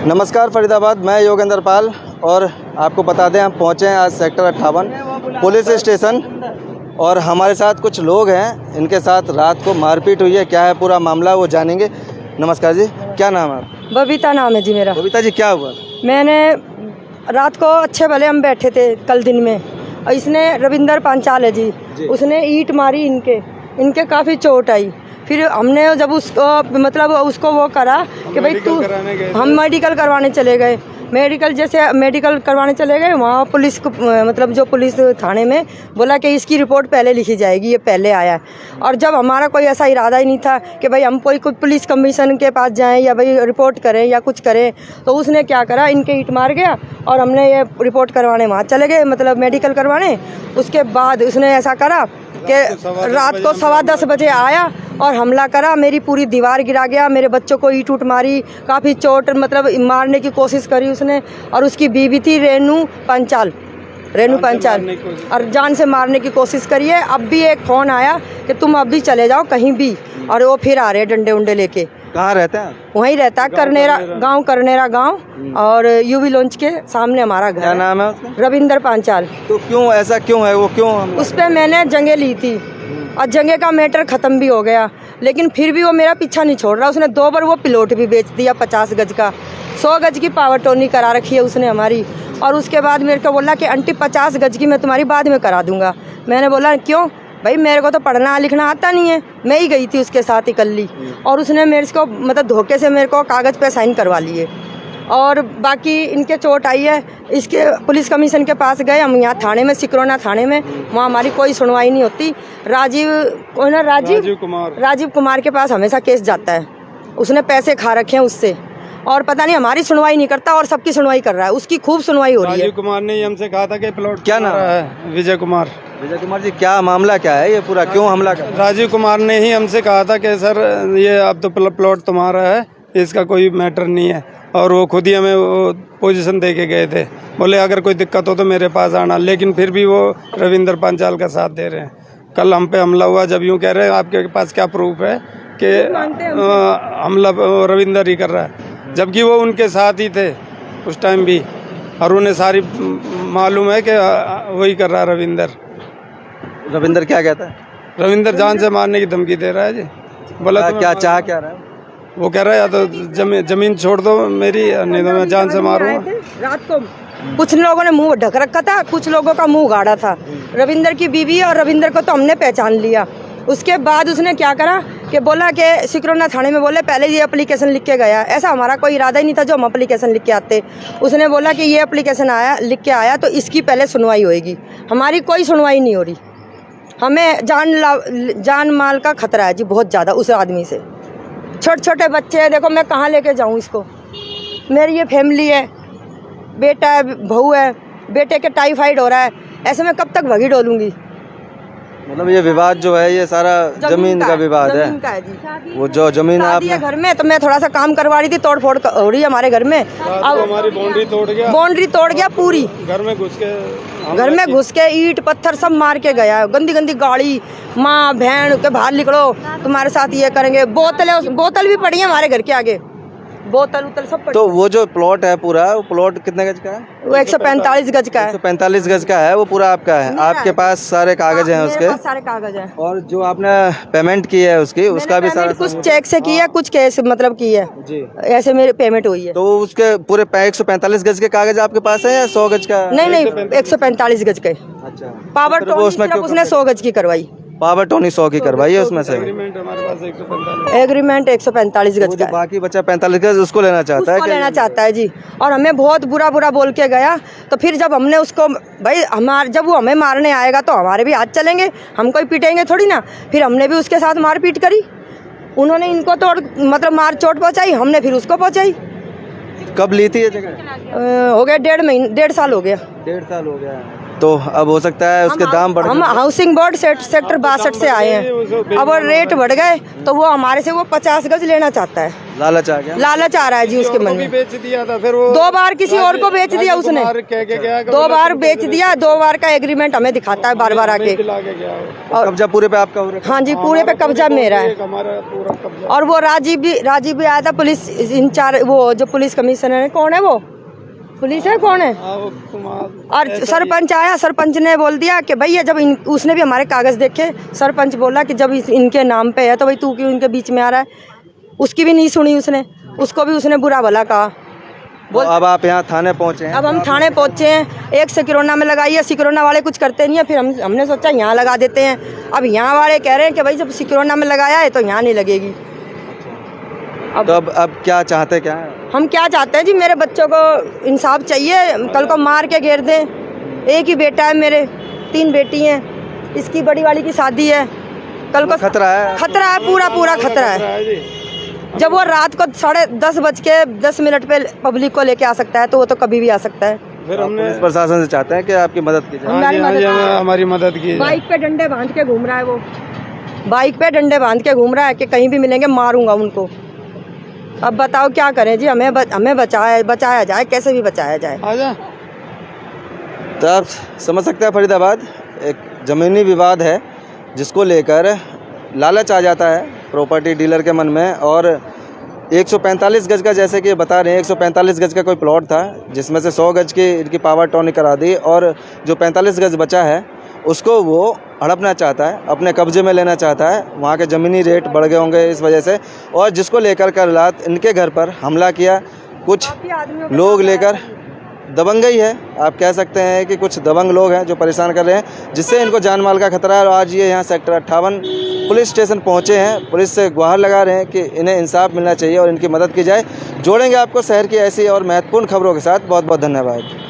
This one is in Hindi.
नमस्कार फरीदाबाद, मैं योगेंद्र पाल और आपको बता दें हम पहुंचे हैं आज सेक्टर 58 पुलिस स्टेशन और हमारे साथ कुछ लोग हैं, इनके साथ रात को मारपीट हुई है। क्या है पूरा मामला वो जानेंगे। नमस्कार जी, क्या नाम है आपका? बबीता नाम है जी मेरा। बबीता जी, क्या हुआ? मैंने रात को अच्छे भले हम बैठे थे कल दिन में और इसने रविंदर पांचाल है जी, उसने ईंट मारी, इनके काफ़ी चोट आई। फिर हमने जब उसको मतलब उसको वो करा कि भाई तू, हम मेडिकल करवाने चले गए। मेडिकल करवाने चले गए, वहाँ पुलिस को मतलब जो पुलिस थाने में बोला कि इसकी रिपोर्ट पहले लिखी जाएगी, ये पहले आया है। और जब हमारा कोई ऐसा इरादा ही नहीं था कि भाई हम कोई पुलिस कमीशन के पास जाएं या भाई रिपोर्ट करें या कुछ करें, तो उसने क्या करा, इनके ईंट मार गया और हमने ये रिपोर्ट करवाने वहाँ चले गए, मतलब मेडिकल करवाने। उसके बाद उसने ऐसा करा कि रात को 10:15 बजे आया और हमला करा, मेरी पूरी दीवार गिरा गया, मेरे बच्चों को ईंट उठ मारी, काफ़ी चोट मतलब मारने की कोशिश करी उसने। और उसकी बीवी थी रेनू पांचाल और जान से मारने की कोशिश करी है। अब भी एक फ़ोन आया कि तुम अब भी चले जाओ कहीं भी, और वो फिर आ रहे डंडे उंडे लेके। कहाँ रहते हैं? वहीं रहता है करनेरा गांव और यूवी लॉन्च के सामने हमारा घर। क्या नाम है उसका? रविंदर पांचाल। तो क्यों ऐसा क्यों है, वो क्यों? उस पर मैंने जंगे ली थी और जंगे का मैटर ख़त्म भी हो गया, लेकिन फिर भी वो मेरा पीछा नहीं छोड़ रहा। उसने 2 बार वो प्लॉट भी बेच दिया 50 गज का, 100 गज की पावर टोनी करा रखी है उसने हमारी। और उसके बाद मेरे को बोला कि आंटी 50 गज की मैं तुम्हारी बाद में करा दूंगा। मैंने बोला क्यों भाई, मेरे को तो पढ़ना लिखना आता नहीं है। मैं ही गई थी उसके साथ इकल्ली, और उसने मेरे को मतलब धोखे से मेरे को कागज़ पे साइन करवा लिए। और बाकी इनके चोट आई है, इसके पुलिस कमीशन के पास गए हम, यहाँ थाने में, सिकरोना थाने में, वहाँ हमारी कोई सुनवाई नहीं होती। राजीव कुमार के पास हमेशा केस जाता है, उसने पैसे खा रखे हैं उससे, और पता नहीं हमारी सुनवाई नहीं करता और सबकी सुनवाई कर रहा है। उसकी खूब सुनवाई हो रही है। राजीव कुमार ने हमसे कहा था कि प्लॉट क्या नाम है? विजय कुमार जी, क्या मामला क्या है ये पूरा, क्यों हमला कर? राजीव कुमार ने ही हमसे कहा था कि सर ये अब तो प्लॉट तुम्हारा है, इसका कोई मैटर नहीं है। और वो खुद ही हमें वो पोजीशन दे के गए थे, बोले अगर कोई दिक्कत हो तो मेरे पास आना। लेकिन फिर भी वो रविंदर पांचाल का साथ दे रहे हैं। कल हम पे हमला हुआ, जब यूँ कह रहे हैं आपके पास क्या प्रूफ है कि हमला रविंदर ही कर रहा है, जबकि वो उनके साथ ही थे उस टाइम भी, और उन्हें सारी मालूम है कि वही कर रहा है रविंदर। रविंदर क्या कहता है? रविंदर जान से मारने की धमकी दे रहा है जी। बोला क्या चाह क्या रहा है? वो कह रहा है या तो जमीन छोड़ दो मेरी, नहीं तो मैं जान से मारूंगा। रात को कुछ लोगों ने मुंह ढक रखा था, कुछ लोगों का मुंह गाड़ा था। रविंदर की बीवी और रविंदर को तो हमने पहचान लिया। उसके बाद उसने क्या करा कि बोला कि सिकरोना थाने में बोले पहले ये एप्लीकेशन लिख के गया। ऐसा हमारा कोई इरादा ही नहीं था जो हम एप्लीकेशन लिख के आते। उसने बोला कि ये एप्लीकेशन आया, लिख के आया, तो इसकी पहले सुनवाई होएगी। हमारी कोई सुनवाई नहीं हो रही। हमें जान माल का खतरा है जी बहुत ज़्यादा उस आदमी से। छोटे छोटे बच्चे हैं, देखो मैं कहाँ लेके जाऊँ इसको। मेरी ये फैमिली है, बेटा है, बहू है, बेटे के टाइफाइड हो रहा है, ऐसे में कब तक भगी डोलूंगी। मतलब ये विवाद जो है ये सारा जमीन का विवाद है। जी। वो जो जमीन आपने घर में, तो मैं थोड़ा सा काम करवा रही थी, तोड़ फोड़ हो रही है हमारे घर में। अब हमारी बाउंड्री तोड़ गया पूरी, घर में घुस के ईंट पत्थर सब मार के गया। गंदी गंदी गाड़ी, माँ बहन के बाहर निकलो तुम्हारे साथ ये करेंगे। बोतल भी पड़ी है हमारे घर के आगे, बोतल उतल सब पड़ी। तो वो जो प्लॉट है पूरा, वो प्लॉट कितने गज का है? वो 145 गज का है। 145 गज का है, वो पूरा आपका है? आपके पास सारे कागज हैं उसके? सारे कागज हैं। और जो आपने पेमेंट की है उसकी, उसका भी सारा? कुछ चेक से की है, कुछ कैश मतलब की है जी, ऐसे मेरी पेमेंट हुई है। तो उसके पूरे 145 गज के कागज आपके पास है या 100 गज का? नहीं 145 गज के। अच्छा, पावर टोनी उसने 100 गज की करवाई। पावर टोनी 100 की करवाई है उसमें से? एग्रीमेंट हमारे पास 145 गज का। बाकी बचा 45 गज उसको लेना चाहता है जी। और हमें बहुत बुरा बोल के गया। तो फिर जब हमने उसको भाई जब वो हमें मारने आएगा तो हमारे भी हाथ चलेंगे, हम कोई पीटेंगे थोड़ी ना। फिर हमने भी उसके साथ मारपीट करी। उन्होंने इनको तो मतलब मार चोट पहुंचाई, हमने फिर उसको पहुंचाई। कब ली थी ये जगह? हो गया 1.5 साल हो गया। 1.5 साल हो गया। तो अब हो सकता है उसके दाम बढ़ गए। हम हाउसिंग बोर्ड सेक्टर 62 से आए हैं, अब रेट बढ़ गए तो वो हमारे से वो 50 गज लेना चाहता है। लालच आ गया। लालच आ रहा है जी उसके मन भी में। बेच दिया था, फिर वो 2 बार किसी और को बेच दिया उसने, कह के गया 2 बार बेच दिया, 2 बार का एग्रीमेंट हमें दिखाता है बार बार आके। दिला के गया वो। और कब्जा पूरे पे आपका हो रखा है? हाँ जी, पूरे पे कब्जा मेरा है। हमारा पूरा कब्जा। और वो राजीव भी आया था, पुलिस इंचार्ज, वो जो पुलिस कमिश्नर है, कौन है वो, पुलिस है कौन है, हाँ, वो कुमार और सरपंच आया, सरपंच ने बोल दिया कि भैया जब उसने भी हमारे कागज देखे, सरपंच बोला कि जब इनके नाम पे है तो भाई तू क्यों इनके बीच में आ रहा है। उसकी भी नहीं सुनी उसने, उसको भी उसने बुरा भला कहा। तो अब आप यहाँ थाने पहुँचे हैं? अब हम थाने पहुँचे हैं, एक सिकरोना में लगाई है, सिकरोना वाले कुछ करते नहीं है, फिर हमने सोचा यहाँ लगा देते हैं। अब यहाँ वाले कह रहे हैं कि भाई जब सिकरोना में लगाया है तो यहाँ नहीं लगेगी। तो अब क्या चाहते क्या है? हम क्या चाहते हैं जी, मेरे बच्चों को इंसाफ चाहिए, कल को मार के घेर दें। एक ही बेटा है मेरे, 3 बेटी हैं, इसकी बड़ी वाली की शादी है, कल को खतरा है? खतरा है, पूरा खतरा है। जब वो रात को 10:10 पे पब्लिक को लेके आ सकता है तो वो तो कभी भी आ सकता है। फिर हमने पुलिस प्रशासन से चाहते हैं कि आपकी मदद की जाए। हमारी मदद की। बाइक पे डंडे बांध के घूम रहा है वो, बाइक पे डंडे बांध के घूम रहा है कि कहीं भी मिलेंगे मारूंगा उनको। अब बताओ क्या करें जी, हमें बचाया जाए, कैसे भी बचाया जाए। आजा। तो आप समझ सकते हैं फरीदाबाद एक ज़मीनी विवाद है जिसको लेकर लालच आ जाता है प्रॉपर्टी डीलर के मन में। और 145 गज का, जैसे कि बता रहे हैं, 145 गज का कोई प्लॉट था जिसमें से 100 गज की इनकी पावर टॉनिक करा दी, और जो 45 गज बचा है उसको वो हड़पना चाहता है, अपने कब्जे में लेना चाहता है। वहाँ के ज़मीनी रेट बढ़ गए होंगे इस वजह से, और जिसको लेकर कल रात इनके घर पर हमला किया कुछ लोग लेकर। दबंगई है, आप कह सकते हैं कि कुछ दबंग लोग हैं जो परेशान कर रहे हैं, जिससे इनको जान माल का खतरा है। और आज ये यहाँ सेक्टर 58 पुलिस स्टेशन पहुँचे हैं, पुलिस से गुहार लगा रहे हैं कि इन्हें इंसाफ मिलना चाहिए और इनकी मदद की जाए। जोड़ेंगे आपको शहर की ऐसी और महत्वपूर्ण खबरों के साथ। बहुत बहुत धन्यवाद।